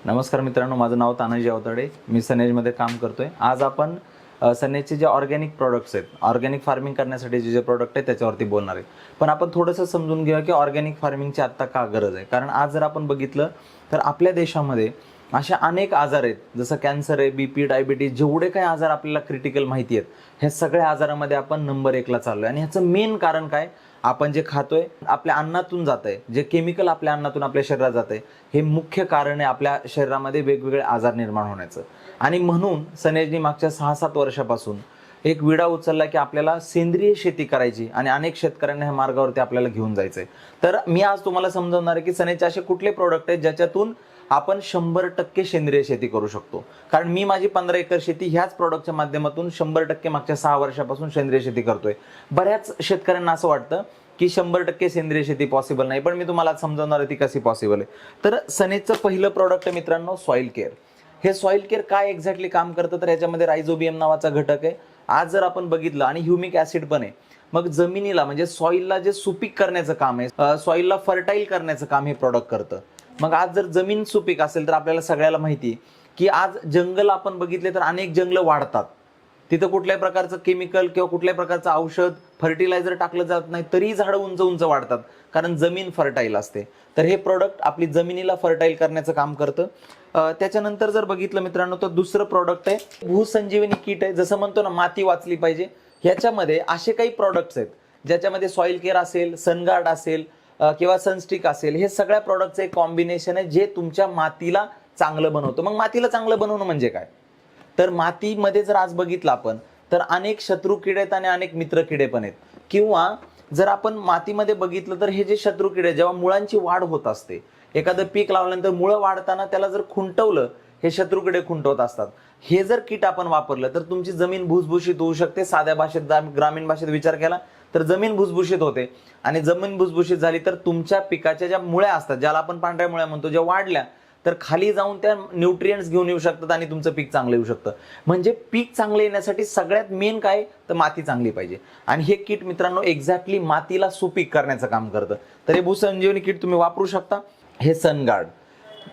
नमस्कार मित्रांनो, माझं नाव तानाजी अवताडे. मी सनेजमध्ये काम करतोय. आज आपण सनेजचे जे ऑर्गॅनिक प्रोडक्ट्स आहेत, ऑर्गॅनिक फार्मिंग करण्यासाठी जे प्रोडक्ट आहेत त्याच्यावरती बोलणार आहे. पण आपण थोडंसं समजून घेऊया की ऑर्गॅनिक फार्मिंगची आत्ता का गरज आहे. कारण आज जर आपण बघितलं तर आपल्या देशामध्ये अशा अनेक आजार आहेत, जसं कॅन्सर आहे, BP, डायबिटीज, जेवढे काही आजार आपल्याला क्रिटिकल माहिती आहेत, ह्या सगळ्या आजारामध्ये आपण नंबर 1ला चाललोय. आणि ह्याचं मेन कारण काय? आपण जे खातोय, आपल्या अन्नातून जात आहे, जे केमिकल आपल्या अन्नातून आपल्या शरीरात जात आहे, हे मुख्य कारण आहे आपल्या शरीरामध्ये वेगवेगळे आजार निर्माण होण्याचं. आणि म्हणून सनेजनी मागच्या 6-7 वर्षापासून एक विडा उचलला की आपल्याला सेंद्रिय शेती करायची आणि अनेक शेतकऱ्यांना ह्या मार्गावरती आपल्याला घेऊन जायचंय. तर मी आज तुम्हाला समजावणार आहे की सनेजचे असे कुठले प्रोडक्ट आहेत ज्याच्यातून आपण 100% सेंद्रिय शेती करू शकतो. कारण मी माझी 15 एकर शेती ह्याच प्रोडक्टच्या माध्यमातून 100% मागच्या 6 वर्षापासून सेंद्रिय शेती करतोय. बऱ्याच शेतकऱ्यांना असं वाटतं की 100% सेंद्रिय शेती पॉसिबल नाही, पण मी तुम्हाला आज समजावणार आहे ती कशी पॉसिबल आहे. तर सनेजचं पहिलं प्रोडक्ट मित्रांनो, सॉइल केअर. हे सॉइल केअर काय एक्झॅक्टली काम करतं, तर याच्यामध्ये रायझोबियम नावाचा घटक आहे. आज जर आपण बघितलं, आणि ह्युमिक ऍसिड पण आहे. मग जमिनीला म्हणजे सॉइलला जे सुपीक करण्याचं काम आहे, सॉइलला फर्टाईल करण्याचं काम हे प्रोडक्ट करतं. मग आज जर जमीन सुपीक असेल तर आपल्याला सगळ्याला माहिती आहे की आज जंगल आपण बघितले तर अनेक जंगलं वाढतात. तिथं कुठल्याही प्रकारचं केमिकल किंवा कुठल्याही प्रकारचं औषध, फर्टिलायझर टाकलं जात नाही तरी झाडं उंच उंच वाढतात, कारण जमीन फर्टाईल असते. तर हे प्रोडक्ट आपली जमिनीला फर्टाईल करण्याचं काम करतं. त्याच्यानंतर जर बघितलं मित्रांनो, तर दुसरं प्रोडक्ट आहे भूसंजीवनी किट आहे. जसं म्हणतो ना, माती वाचली पाहिजे, ह्याच्यामध्ये असे काही प्रोडक्ट्स आहेत ज्याच्यामध्ये सॉइल केअर असेल, सनगार्ड असेल किंवा सनस्टिक असेल, हे सगळ्या प्रोडक्टचं एक कॉम्बिनेशन आहे जे तुमच्या मातीला चांगलं बनवतं. मग मातीला चांगलं बनवणं म्हणजे काय? तर मातीमध्ये जर आज बघितलं आपण, तर अनेक शत्रू किडे आहेत आणि अनेक मित्र किडे पण आहेत. किंवा जर आपण मातीमध्ये बघितलं तर हे जे शत्रू किडे, जेव्हा मुळांची वाढ होत असते, एखादं पीक लावल्यानंतर मुळं वाढताना त्याला जर खुंटवलं, हे शत्रू किडे खुंटवत असतात. हे जर किट आपण वापरलं तर तुमची जमीन भुसभुशीत होऊ शकते. साध्या भाषेत, ग्रामीण भाषेत विचार केला तर जमीन भुसभुशीत होते. आणि जमीन भुसभुशीत झाली तर तुमच्या पिकाच्या ज्या मुळ्या असतात, ज्याला आपण पांढऱ्या मुळ्या म्हणतो, ज्या वाढल्या तर खाली जाऊन त्या न्यूट्रिएंट्स घेऊन येऊ शकतात आणि तुमचं पीक चांगलं येऊ शकतं. म्हणजे पीक चांगलं येण्यासाठी सगळ्यात मेन काय, तर माती चांगली पाहिजे. आणि हे किट मित्रांनो एक्झॅक्टली मातीला सुपीक करण्याचं काम करतं. तर हे भूसंजीवनी किट तुम्ही वापरू शकता. हे सनगार्ड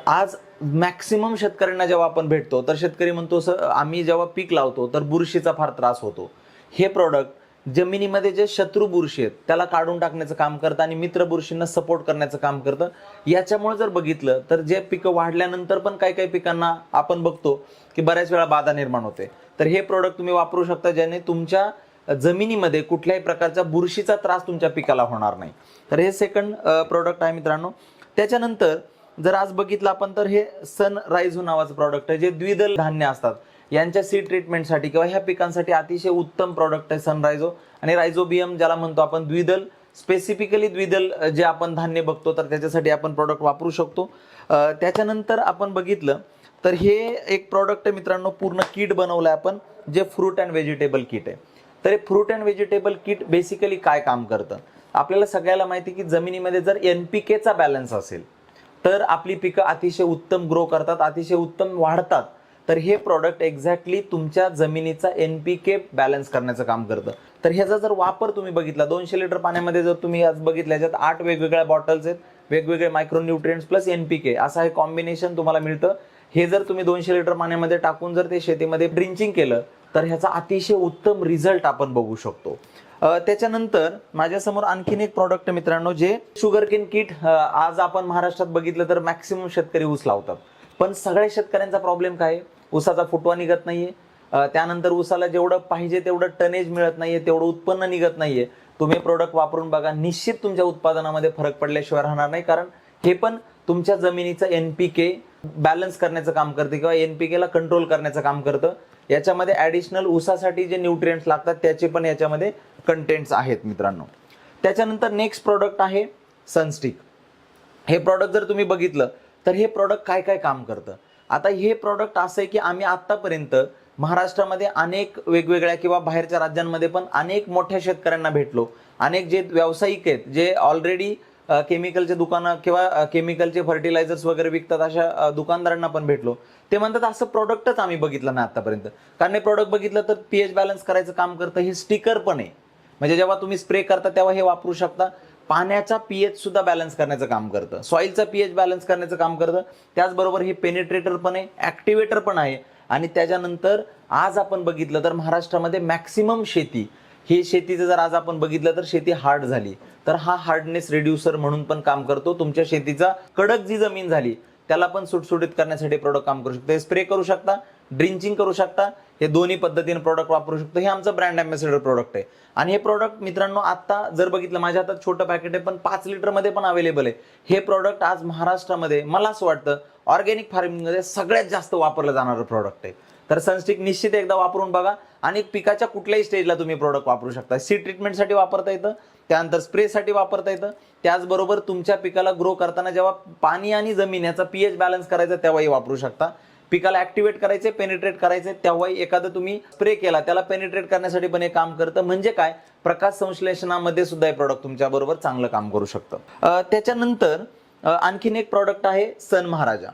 आज मॅक्सिमम शेतकऱ्यांना जेव्हा आपण भेटतो तर शेतकरी म्हणतो, आम्ही जेव्हा पीक लावतो तर बुरशीचा फार त्रास होतो. हे प्रोडक्ट जमिनीमध्ये जे शत्रू बुरशी आहेत त्याला काढून टाकण्याचं काम करतं आणि मित्र बुरशींना सपोर्ट करण्याचं काम करतं. याच्यामुळे जर बघितलं तर जे पिकं वाढल्यानंतर पण काही काही पिकांना आपण बघतो की बऱ्याच वेळा बाधा निर्माण होते. तर हे प्रोडक्ट तुम्ही वापरू शकता, ज्याने तुमच्या जमिनीमध्ये कुठल्याही प्रकारचा बुरशीचा त्रास तुमच्या पिकाला होणार नाही. तर हे सेकंड प्रोडक्ट आहे मित्रांनो. त्याच्यानंतर जर आज बघितलं आपण तर हे सनरायझो नावाचं प्रोडक्ट आहे, जे द्विदल धान्य असतात यांच्या सीड ट्रीटमेंटसाठी किंवा ह्या पिकांसाठी अतिशय उत्तम प्रोडक्ट आहे सनरायझो. आणि रायझोबियम ज्याला म्हणतो आपण द्विदल, स्पेसिफिकली द्विदल जे आपण धान्य बघतो तर त्याच्यासाठी आपण प्रोडक्ट वापरू शकतो. त्याच्यानंतर आपण बघितलं तर हे एक प्रोडक्ट आहे मित्रांनो, पूर्ण किट बनवलं आहे आपण, जे फ्रूट अँड व्हेजिटेबल किट आहे. तर हे fruit and vegetable kit basically काय काम करतं? आपल्याला सगळ्याला माहिती की जमिनीमध्ये जर NPKचा बॅलन्स असेल तर आपली पिकं अतिशय उत्तम ग्रो करतात, अतिशय उत्तम वाढतात. तर हे प्रोडक्ट एक्झॅक्टली तुमच्या जमिनीचा NPK बॅलन्स करण्याचं काम करतं. तर ह्याचा जर वापर तुम्ही बघितला, 200 लिटर पाण्यामध्ये जर तुम्ही आज बघितलं, याच्यात 8 वेगवेगळ्या बॉटल्स आहेत, वेगवेगळे मायक्रोन्यूट्रिएंट्स प्लस NPK असं हे कॉम्बिनेशन तुम्हाला मिळतं. हे जर तुम्ही 200 लिटर पाण्यामध्ये टाकून जर ते शेतीमध्ये ड्रिंचिंग केलं तर ह्याचा अतिशय उत्तम रिझल्ट आपण बघू शकतो. त्याच्यानंतर माझ्यासमोर आणखीन एक प्रोडक्ट मित्रांनो, जे शुगरकेन किट. आज आपण महाराष्ट्रात बघितलं तर मॅक्सिमम शेतकरी ऊस लावतात, पण सगळ्या शेतकऱ्यांचा प्रॉब्लेम काय आहे? ऊसाचा फुटवा निघत नाहीये. त्यानंतर ऊसाला जेवढं पाहिजे तेवढं टनेज मिळत नाहीये, तेवढं उत्पन्न निघत नाहीये. तुम्ही प्रोडक्ट वापरून बघा, निश्चित तुमच्या उत्पादनामध्ये फरक पडल्याशिवाय राहणार नाही. कारण हे पण तुमच्या जमिनीचा NPK बॅलन्स करण्याचं काम करते किंवा NPK ला कंट्रोल करण्याचं काम करतं. याच्यामध्ये ऍडिशनल ऊसासाठी जे न्यूट्रिएंट्स लागतात त्याचे पण याच्यामध्ये कंटेंट्स आहेत मित्रांनो. त्याच्यानंतर नेक्स्ट प्रोडक्ट आहे सनस्टिक. हे प्रोडक्ट जर तुम्ही बघितलं तर हे प्रोडक्ट काय काय काम करतं? आता हे प्रोडक्ट असं आहे की आम्ही आतापर्यंत महाराष्ट्रामध्ये अनेक वेगवेगळ्या किंवा बाहेरच्या राज्यांमध्ये पण अनेक मोठ्या शेतकऱ्यांना भेटलो. अनेक जे व्यावसायिक आहेत, जे ऑलरेडी केमिकलचे दुकानं किंवा केमिकलचे फर्टिलायझर्स वगैरे विकतात, अशा दुकानदारांना पण भेटलो. ते म्हणतात असं प्रोडक्टच आम्ही बघितलं नाही आतापर्यंत. कारण हे प्रोडक्ट बघितलं तर pH बॅलन्स करायचं काम करतं. हे स्टिकर पण आहे, म्हणजे जेव्हा तुम्ही स्प्रे करता तेव्हा हे वापरू शकता. पाण्याचा पीएच सुद्धा बॅलन्स करण्याचं काम करतं, सॉइलचा पीएच बॅलन्स करण्याचं काम करतं. त्याचबरोबर हे पेनिट्रेटर पण आहे, ॲक्टिवेटर पण आहे. आणि त्याच्यानंतर आज आपण बघितलं तर महाराष्ट्रामध्ये मॅक्सिमम शेती, हे शेतीचं जर आज आपण बघितलं तर शेती हार्ड झाली, तर हा हार्डनेस रिड्युसर म्हणून पण काम करतो. तुमच्या शेतीचा कडक जी जमीन झाली त्याला पण सुटसुटीत करण्यासाठी प्रोडक्ट काम करू शकतो. स्प्रे करू शकता, ड्रिंचिंग करू शकता, हे दोन्ही पद्धतीने प्रोडक्ट वापरू शकतो. हे आमचं ब्रँड अँबॅसेडर प्रोडक्ट आहे. आणि हे प्रोडक्ट मित्रांनो आता जर बघितलं, माझ्या हातात छोटं पॅकेट आहे पण 5 लिटरमध्ये पण अवेलेबल आहे. हे प्रोडक्ट आज महाराष्ट्रामध्ये मला असं वाटतं ऑर्गॅनिक फार्मिंगमध्ये सगळ्यात जास्त वापरलं जाणारं प्रोडक्ट आहे. तर सनस्टिक निश्चित एकदा वापरून बघा. आणि पिकाच्या कुठल्याही स्टेजला तुम्ही प्रोडक्ट वापरू शकता. सीड ट्रीटमेंटसाठी वापरता येतं, त्यानंतर स्प्रेसाठी वापरता येतं. त्याचबरोबर तुमच्या पिकाला ग्रो करताना जेव्हा पाणी आणि जमीन याचा पीएच बॅलन्स करायचा तेव्हाही वापरू शकता. पिकाला ॲक्टिवेट करायचे, पेनिट्रेट करायचे, तेव्हाही एखादं तुम्ही स्प्रे केला त्याला पेनिट्रेट करण्यासाठी पण हे काम करतं. म्हणजे काय, प्रकाश संश्लेषणामध्ये सुद्धा हे प्रोडक्ट तुमच्याबरोबर चांगलं काम करू शकतं. त्याच्यानंतर आणखीन एक प्रोडक्ट आहे सन महाराजा.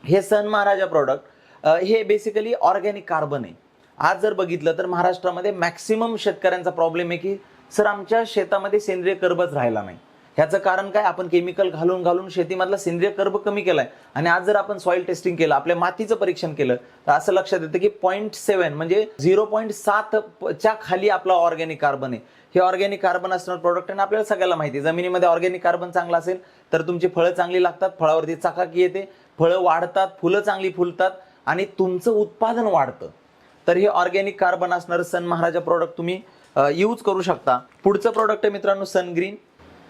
हे सन महाराजा प्रोडक्ट हे बेसिकली ऑर्गॅनिक कार्बन आहे. आज जर बघितलं तर महाराष्ट्रामध्ये मॅक्सिमम शेतकऱ्यांचा प्रॉब्लेम आहे की सर आमच्या शेतामध्ये सेंद्रिय कर्बच राहिला नाही. ह्याचं कारण काय, आपण केमिकल घालून घालून शेतीमधला सेंद्रिय कर्ब कमी केलाय. आणि आज जर आपण सॉइल टेस्टिंग केलं, आपल्या मातीचं परीक्षण केलं, तर असं लक्षात येतं की 0.7 म्हणजे 0.7 च्या खाली आपला ऑर्गॅनिक कार्बन आहे. हे ऑर्गॅनिक कार्बन असणार प्रोडक्ट आहे. आपल्याला सगळ्याला माहिती आहे, जमिनीमध्ये ऑर्गॅनिक कार्बन चांगला असेल तर तुमची फळं चांगली लागतात, फळावरती चकाकी येते, फळं वाढतात, फुलं चांगली फुलतात आणि तुमचं उत्पादन वाढतं. तर हे ऑर्गॅनिक कार्बन असणारं सन महाराजा प्रोडक्ट तुम्ही यूज करू शकता. पुढचं प्रोडक्ट आहे मित्रांनो सनग्रीन.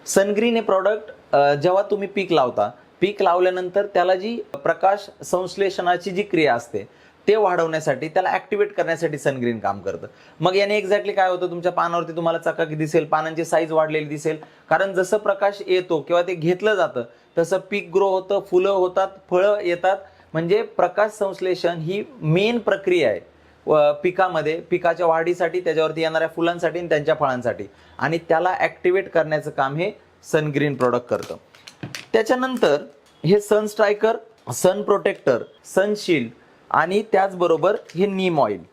सनग्रीन हे प्रोडक्ट जेव्हा तुम्ही पीक लावता, पीक लावल्यानंतर त्याला जी प्रकाश संश्लेषणाची जी क्रिया असते ते वाढवण्यासाठी, त्याला ॲक्टिवेट करण्यासाठी सनग्रीन काम करतं. मग याने एक्झॅक्टली काय होतं, तुमच्या पानावरती तुम्हाला चकाकी दिसेल, पानांची साईज वाढलेली दिसेल. कारण जसं प्रकाश येतो किंवा ते घेतलं जातं तसं पीक ग्रो होतं, फुलं होतात, फळं येतात. म्हणजे प्रकाश संश्लेषण ही मेन प्रक्रिया आहे पिकामध्ये, पिकाच्या वाढीसाठी, त्याच्यावरती येणाऱ्या फुलांसाठी आणि त्यांच्या फळांसाठी. आणि त्याला ॲक्टिवेट करण्याचं काम हे सनग्रीन प्रोडक्ट करतं. त्याच्यानंतर हे सन स्ट्रायकर, सन प्रोटेक्टर, सनशील्ड आणि त्याचबरोबर हे नीम ऑइल.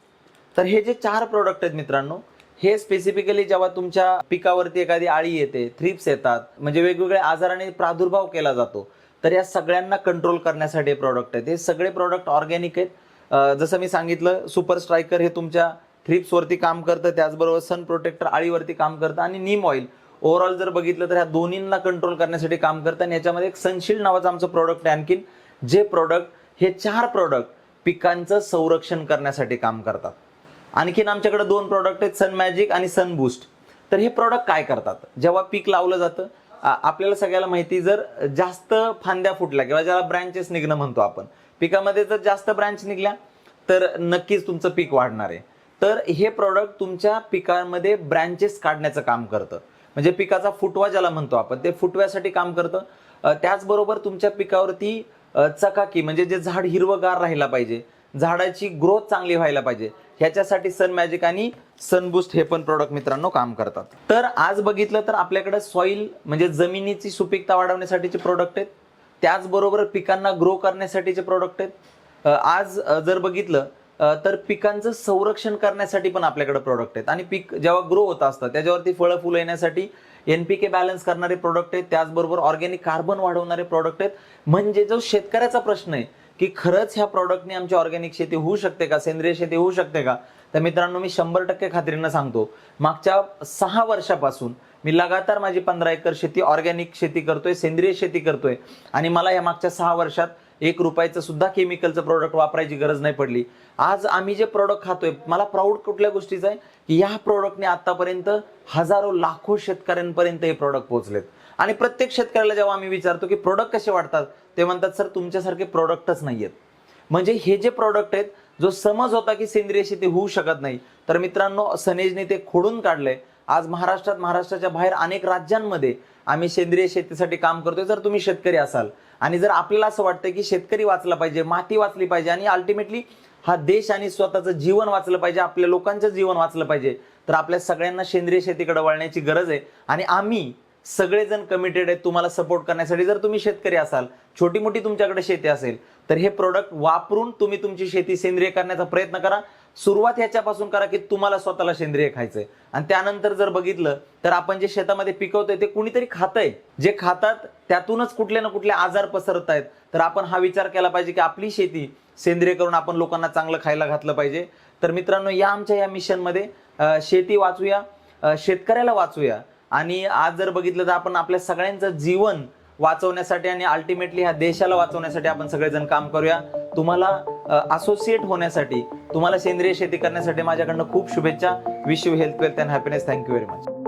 तर हे जे 4 प्रोडक्ट आहेत मित्रांनो, हे स्पेसिफिकली जेव्हा तुमच्या पिकावरती एखादी आळी येते, थ्रिप्स येतात, म्हणजे वेगवेगळ्या आजाराने प्रादुर्भाव केला जातो, तर या सगळ्यांना कंट्रोल करण्यासाठी प्रोडक्ट आहेत. हे सगळे प्रोडक्ट ऑर्गॅनिक आहेत. जसं मी सांगितलं, सुपर स्ट्रायकर हे तुमच्या थ्रिप्सवरती काम करतं, त्याचबरोबर सन प्रोटेक्टर आळीवरती काम करतं आणि नीम ऑइल ओव्हरऑल जर बघितलं तर ह्या दोन्हींना कंट्रोल करण्यासाठी काम करतं. आणि याच्यामध्ये एक सनशील्ड नावाचं आमचं प्रोडक्ट आहे आणखीन, जे प्रोडक्ट, हे 4 प्रोडक्ट पिकांचं संरक्षण करण्यासाठी काम करतात. आणखीन आमच्याकडे 2 प्रोडक्ट आहेत, सन मॅजिक आणि सन बूस्ट. तर हे प्रोडक्ट काय करतात, जेव्हा पीक लावलं जातं, आपल्याला सगळ्याला माहिती, जर जास्त फांद्या फुटल्या किंवा ज्याला ब्रँचेस निघणं म्हणतो आपण, पिकामध्ये जर जास्त ब्रँच निघल्या तर नक्कीच तुमचं पीक वाढणार आहे. तर हे प्रोडक्ट तुमच्या पिकांमध्ये ब्रँचेस काढण्याचं काम करतं. म्हणजे पिकाचा फुटवा ज्याला म्हणतो आपण, ते फुटव्यासाठी काम करतं. त्याचबरोबर तुमच्या पिकावरती चकाकी, म्हणजे जे झाड हिरवगार राहिला पाहिजे, झाडाची ग्रोथ चांगली व्हायला पाहिजे, ह्याच्यासाठी सन मॅजिक आणि सन बूस्ट हे पण प्रोडक्ट मित्रांनो काम करतात. तर आज बघितलं तर आपल्याकडे सॉइल म्हणजे जमिनीची सुपीकता वाढवण्यासाठीचे प्रोडक्ट आहेत, त्याचबरोबर पिकांना ग्रो करण्यासाठीचे प्रोडक्ट आहेत. आज जर बघितलं तर पिकांचं संरक्षण करण्यासाठी पण आपल्याकडे प्रोडक्ट आहेत. आणि पीक जेव्हा ग्रो होत असतं त्याच्यावरती फळं फुलं येण्यासाठी NPK बॅलन्स करणारे प्रोडक्ट आहेत, त्याचबरोबर ऑर्गॅनिक कार्बन वाढवणारे प्रोडक्ट आहेत. म्हणजे जो शेतकऱ्याचा प्रश्न आहे की खरंच ह्या प्रोडक्टने आमची ऑर्गॅनिक शेती होऊ शकते का, सेंद्रिय शेती होऊ शकते का, तर मित्रांनो मी 100% खात्रीनं सांगतो, मागच्या 6 वर्षापासून मी लगातार माझी 15 एकर शेती ऑर्गॅनिक शेती करतोय, सेंद्रिय शेती करतोय. आणि मला या मागच्या 6 वर्षात 1 रुपयाचं सुद्धा केमिकलचं प्रोडक्ट वापरायची गरज नाही पडली. आज आम्ही जे प्रोडक्ट खातोय, मला प्राऊड कुठल्या गोष्टीचं आहे की या प्रोडक्टने आतापर्यंत हजारो लाखो शेतकऱ्यांपर्यंत हे प्रोडक्ट पोहोचलेत. आणि प्रत्येक शेतकऱ्याला जेव्हा आम्ही विचारतो की प्रोडक्ट कसे वाढतात, ते म्हणतात सर तुमच्यासारखे प्रोडक्टच नाही आहेत. म्हणजे हे जे प्रोडक्ट आहेत, जो समज होता की सेंद्रिय शेती होऊ शकत नाही, तर मित्रांनो सनेजने ते खोडून काढलंय. आज महाराष्ट्रात, महाराष्ट्राच्या बाहेर अनेक राज्यांमध्ये आम्ही सेंद्रिय शेतीसाठी काम करतोय. जर तुम्ही शेतकरी असाल आणि जर आपल्याला असं वाटतं की शेतकरी वाचला पाहिजे, माती वाचली पाहिजे आणि अल्टिमेटली हा देश आणि स्वतःचं जीवन वाचलं पाहिजे, आपल्या लोकांचं जीवन वाचलं पाहिजे, तर आपल्या सगळ्यांना सेंद्रिय शेतीकडे वळण्याची गरज आहे. आणि आम्ही सगळेजण कमिटेड आहेत तुम्हाला सपोर्ट करण्यासाठी. जर तुम्ही शेतकरी असाल, छोटी मोठी तुमच्याकडे शेती असेल, तर हे प्रोडक्ट वापरून तुम्ही तुमची शेती सेंद्रिय करण्याचा प्रयत्न करा. सुरुवात ह्याच्यापासून करा की तुम्हाला स्वतःला सेंद्रिय खायचंय, आणि त्यानंतर जर बघितलं तर आपण जे शेतामध्ये पिकवतोय ते कुणीतरी खातंय, जे खातात त्यातूनच कुठले ना कुठले आजार पसरत आहेत. तर आपण हा विचार केला पाहिजे की आपली शेती सेंद्रिय करून आपण लोकांना चांगलं खायला घातलं पाहिजे. तर मित्रांनो, या आमच्या या मिशनमध्ये शेती वाचूया, शेतकऱ्याला वाचूया, आणि आज जर बघितलं तर आपण आपल्या सगळ्यांचं जीवन वाचवण्यासाठी आणि अल्टिमेटली ह्या देशाला वाचवण्यासाठी आपण सगळेजण काम करूया. तुम्हाला असोसिएट होण्यासाठी, तुम्हाला सेंद्रिय शेती करण्यासाठी माझ्याकडनं खूप शुभेच्छा. Wish you health, wealth and happiness. Thank you very much.